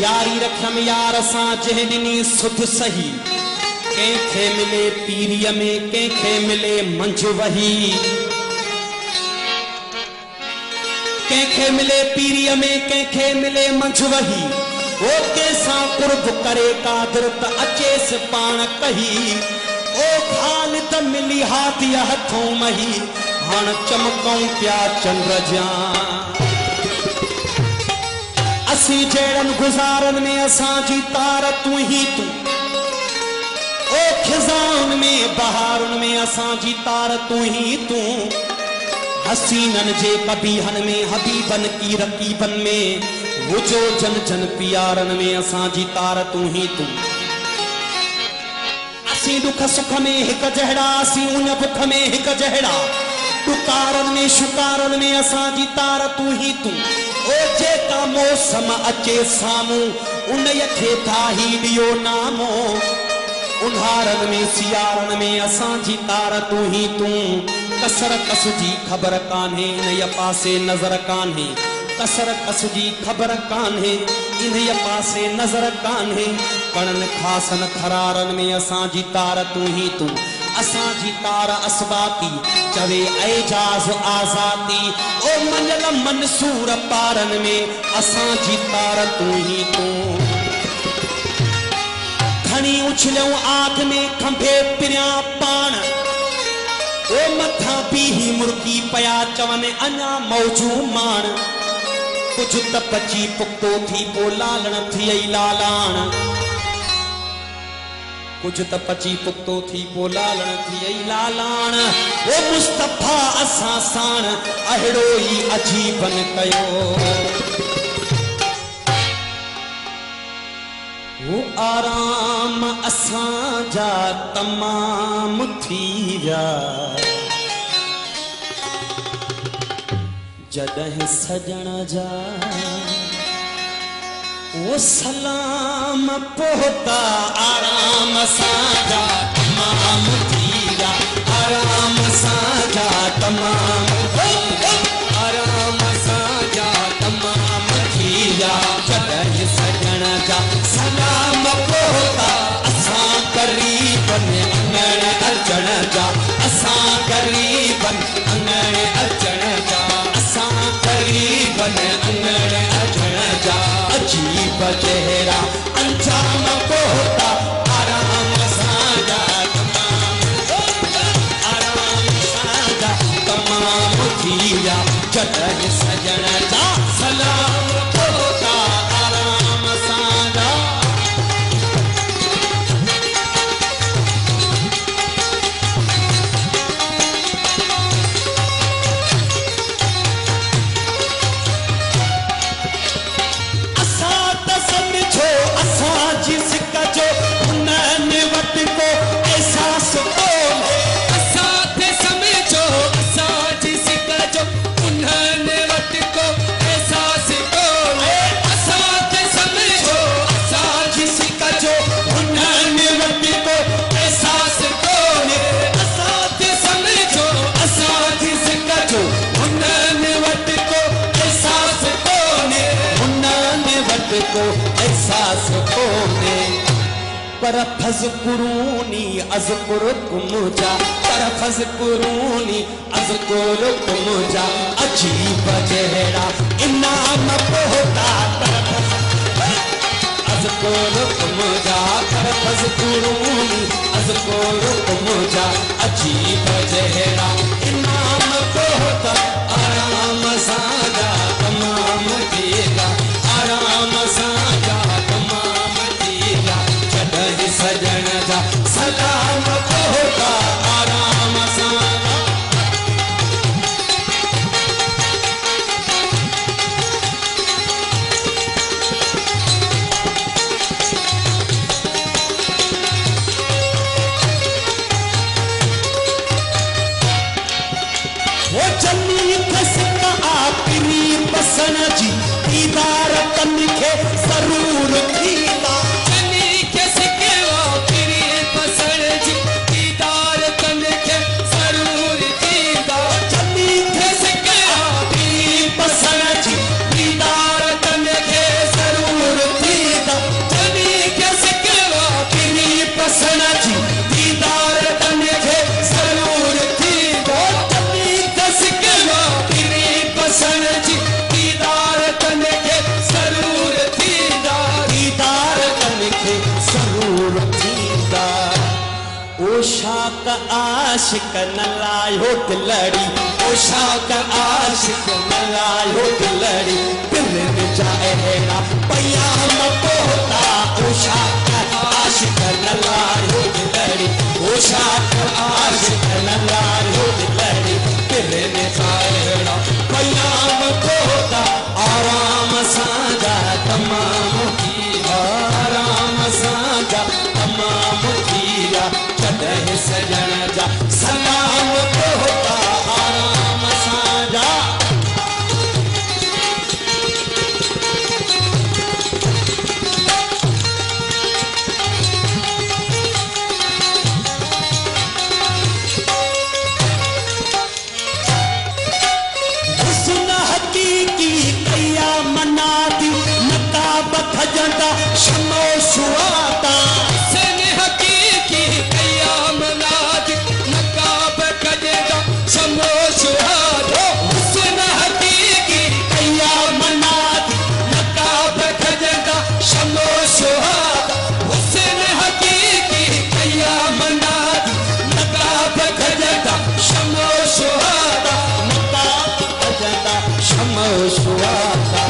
यारी रखम यार सा जहनी सुध सही कंखे मिले पीरीअ में कंखे मिले मंझ वही कंखे मिले पीरीअ में कंखे मिले मंझ वही ओ कैसा कुर्ब करे कादिर त अचेस पाण कही ओ खालिद मिली हाथी हथों मही हाण चमकऊं प्या चंद्र जा असी जड़न गुजारन में असांजी तार तू ही तू ओ खिजान में बहारुन में असांजी तार तू ही तू हसीनन जे कबीहन में हबीबन की रकीबन में वुजो जन जन प्यारन में असांजी तार तू ही तू असी दुख सुख में हिक जहड़ा असी उन बुख में हिक जहड़ा पुकारन में शुकारन में असांजी तार तू ही तू ओ जेका मौसम अचे सामू उन खे थाही दियो नामो उन्हारन में सियारन में असांजी तार तू ही तू कसर कस जी खबर कान्हे इन पासे नजर कान्हे कसर कस जी खबर कान्हे इन पासे नजर कान्हे कणन खासन खरारन में असांजी तार तू ही तू असांजी तार असबाती चवे एजाज आजादी ओ मनल मंसूर पारन में असांजी तार तू ही तू घणी उछलऊं आग में खंभे पिरिया पान ओ मथा बीही मुर्गी पया चवन अञा मौजू मान कुछ त पची पुक्तो थी पो लालण थी लालाण कुछ त पची पुक्तो थी पो लालण थी लालाण ओ मुस्तफा असा साण अहिड़ो ई अजीबन कयो वो आराम असांजा तमाम थी विया जॾहिं सजण जा वो सलाम पोता आराम असांजा तमाम थी विया आराम असांजा तमाम आराम असांजा तमाम थी विया जॾहिं सजण जा सलाम पोता असां ग़रीबन अंगण अचण जा असां ग़रीबन अंगण अचण जा असां ग़रीबन अंगण अचण जा अजीब चेहरा अंजाम पोता आराम असांजा आराम असांजा तमाम थी विया जॾहिं सजण जा सलाम पोता आराम असांजा को एहसास कोने पर फज़कुरूनी अज़कुरुकुम जा पर फज़कुरूनी अज़कुरुकुम जा अजीब जहरा इनाम पोता अज़कुरुकुम जा पर फज़कुरूनी अज़कुरुकुम जा अजीब जहरा इनाम पोता आराम साजा तमाम देगा आराम साजा तमाम देगा जॾहिं सजण जा सलाम पोता आराम साजा वो चन्नी खसका आपरी बसन जी दीदार तन के जरूर थींदा चन्नी खसके आपरी बसन जी दीदार तन के जरूर थींदा चन्नी खसके आपरी बसन जी दीदार तन के जरूर थींदा हुसन जी दीदार कन के ज़रूर थींदा, दीदार कन के ज़रूर थींदा। ओ शाक आशिक न लायो दिलड़ी, ओ शाक आशिक न लायो दिलड़ी, दिल में जाएगा पयाम पोता। ओ शाक आशिक न लायो दिलड़ी, ओ शाक आशिक न लायो दिलड़ी, दिल में जाएगा पयाम पोता। आराम साजा तमाम किया, आराम साजा तमाम किया, कदह सजन जा सलाम पोता। आराम साजा हुस्न हकीकी कैया मनाती, नकाब खजंदा शमो सुआता। हुस्न हकीकी कैया मनाती, नकाब खजंदा शमो सुआता। हुस्न हकीकी कैया मनाती, नकाब खजंदा शमो सुआता। हुस्न हकीकी कैया मनाती, नकाब खजंदा शमो सुआता, नकाब खजंदा शमो सुआता।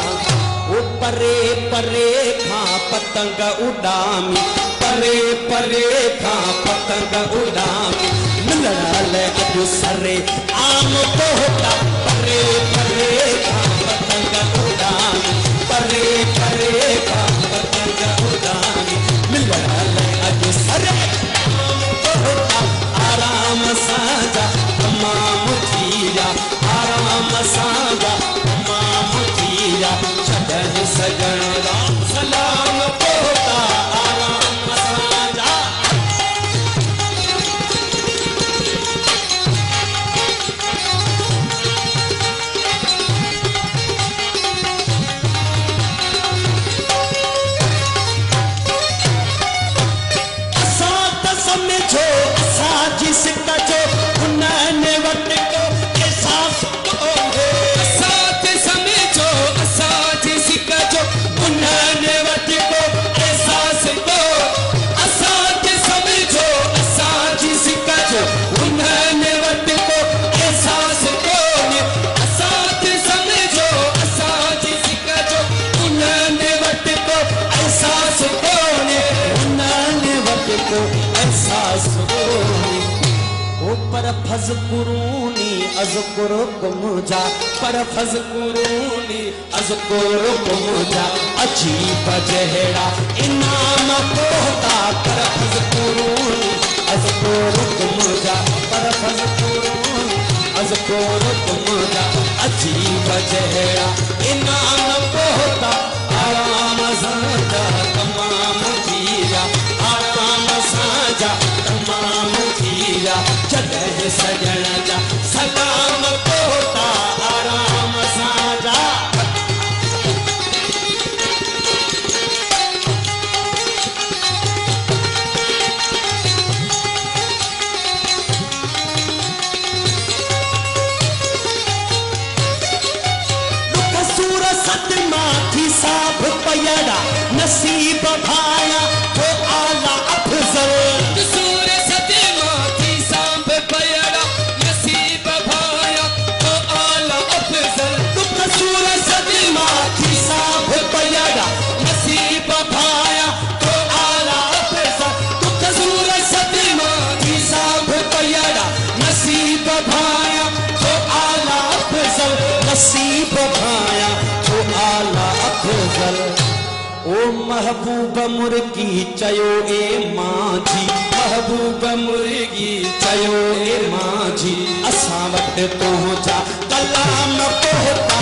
ओ परे परे खां पतंग उडामी, परे परे खां पतंग उडामी, मिलण ले अॼु सरे आम पोता। परे परे खां पतंग उडामी, परे परे खां पतंग उडामी, मिलण ले अॼु सरे आम पोता। आराम सां जा तमाम थीया, आराम सां जा तमाम थीया, छॾनि सजण जा सलाम पोता। आराम सां जा असां त समझो असां जी सिक जो हुननि वटि को एहसास कोन्हे। असां त समझो असां जी सिक जो हुननि वटि को एहसास कोन्हे। असां त समझो असां जी सिक जो हुननि वटि को एहसास कोन्हे। असां त समझो असां जी सिक जो हुननि वटि को एहसास कोन्हे, हुननि वटि को एहसास कोन्हे। ओ पर फज़कुरूनी अज़कुरुकुम जा, पर फज़कुरूनी अज़कुरुकुम जा, अजीब जहिड़ा इनाम पोता। पर फज़कुरूनी अज़कुरुकुम जा, पर फज़कुरूनी अज़कुरुकुम जा, अजीब जहिड़ा इनाम पोता। आराम सां जा तमाम थीया, आराम सां जा तमाम थीया, जॾहिं सजण जा सलाम पोता। आराम सां जा दुख सूर सतमा थी साभ पयड़ा, नसीब भाया तो आला अफज़ल। सूर सतमा थी साभ पयड़ा, नसीब भाया तो आला अफज़ल। दुख सूर सतमा थी साभ पयड़ा, नसीब भाया तो आला अफज़ल। दुख सूर सतमा थी साभ पयड़ा, नसीब भाया तो आला अफज़ल, नसीब भाया तो आला अफज़ल। ओ महबूब मुर्गी चयो ए मांझी, महबूब मुर्गी चयो ए मांझी, असां वटि तुंहिंजा कलाम पोता।